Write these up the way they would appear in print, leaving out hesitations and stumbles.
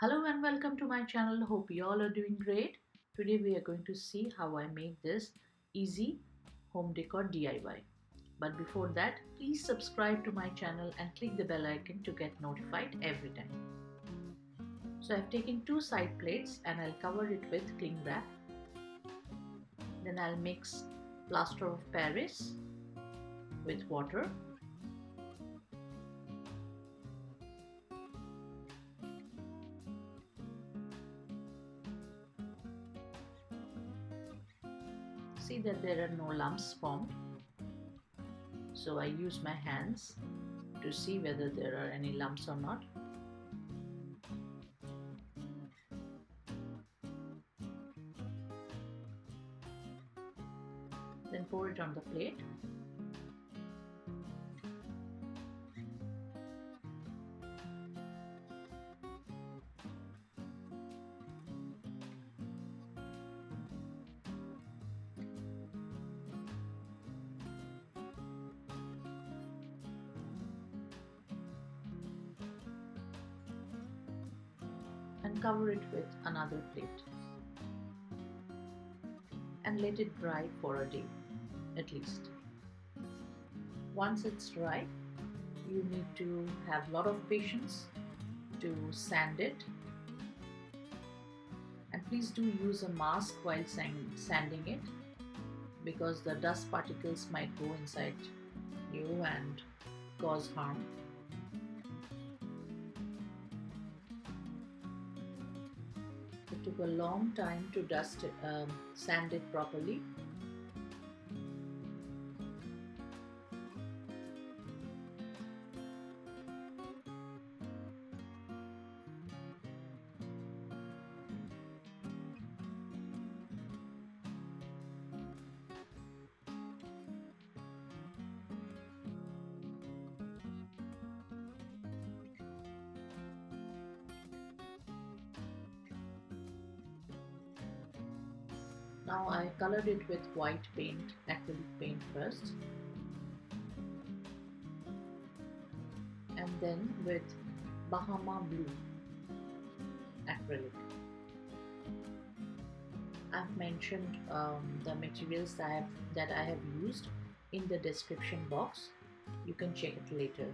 Hello and welcome to my channel. Hope you all are doing great. Today we are going to see how I made this easy home decor DIY. But before that, please subscribe to my channel and click the bell icon to get notified every time. So I've taken two side plates and I'll cover it with cling wrap. Then I'll mix plaster of Paris with water. See that there are no lumps formed. So I use my hands to see whether there are any lumps or not. Then pour it on the plate. And cover it with another plate and let it dry for a day at least. Once it's dry, you need to have a lot of patience to sand it, and please do use a mask while sanding it because the dust particles might go inside you and cause harm. It took a long time to sand it properly. Now I colored it with white paint, acrylic paint first, and then with Bahama blue acrylic. I've mentioned the materials that I have used in the description box. You can check it later.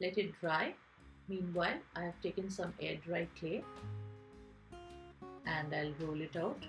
Let it dry. Meanwhile, I have taken some air dry clay and I'll roll it out.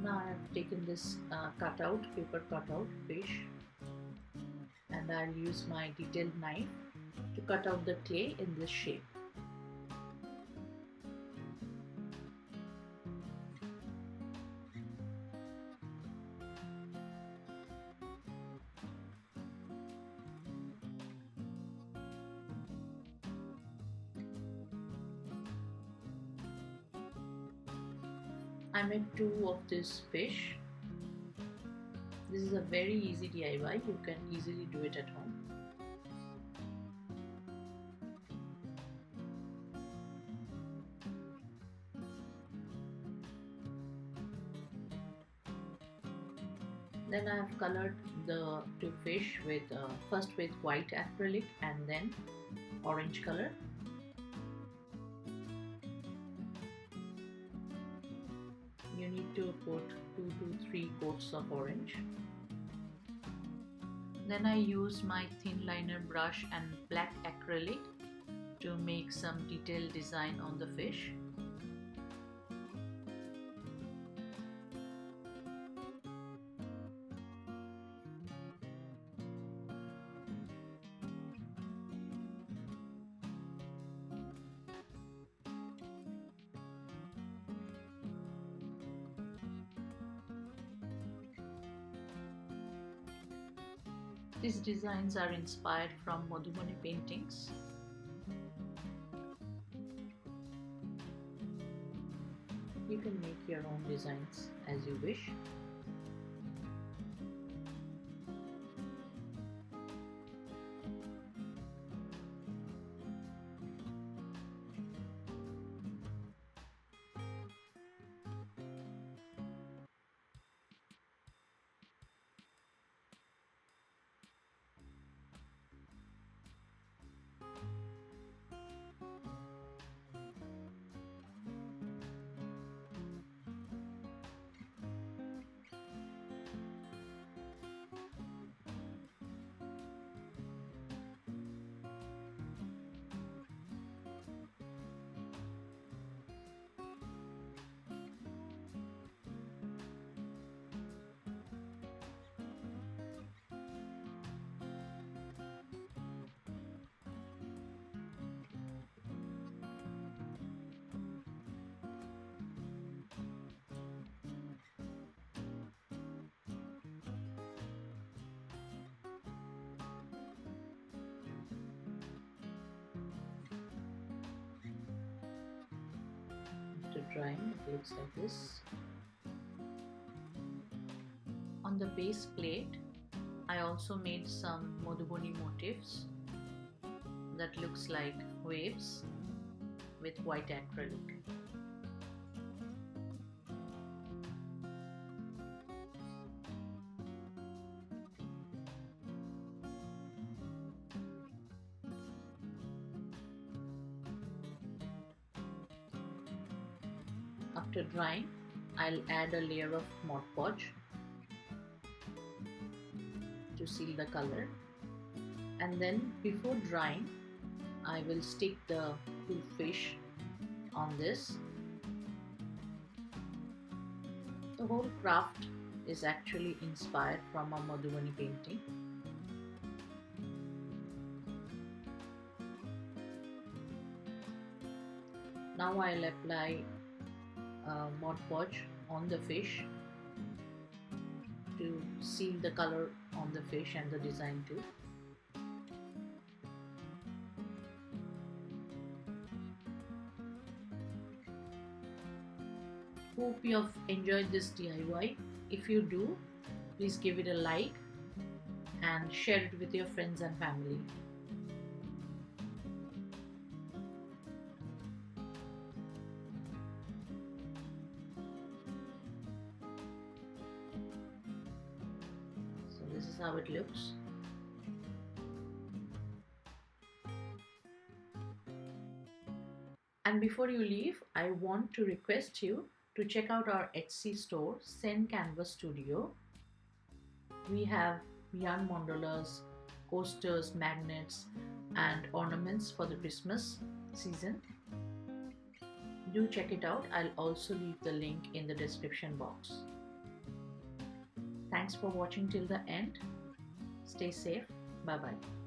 Now I have taken this paper cutout fish, and I'll use my detailed knife to cut out the clay in this shape. I made two of this fish. This is a very easy DIY. You can easily do it at home. Then I have colored the two fish with first with white acrylic and then orange color. You need to put 2 to 3 coats of orange. Then I use my thin liner brush and black acrylic to make some detailed design on the fish. These designs are inspired from Madhubani paintings. You can make your own designs as you wish. After drying, it looks like this. On the base plate, I also made some Madhubani motifs that looks like waves with white acrylic. After drying, I'll add a layer of Mod Podge to seal the color, and then before drying I will stick the two fish on this. The whole craft is actually inspired from a Madhubani painting. Now I'll apply Mod Podge on the fish to seal the color on the fish and the design too. Hope you have enjoyed this DIY. If you do, please give it a like and share it with your friends and family. So this is how it looks. And before you leave, I want to request you to check out our Etsy store, Zen Canvas Studio. We have yarn mandalas, coasters, magnets, and ornaments for the Christmas season. Do check it out. I'll also leave the link in the description box. Thanks for watching till the end. Stay safe. Bye bye.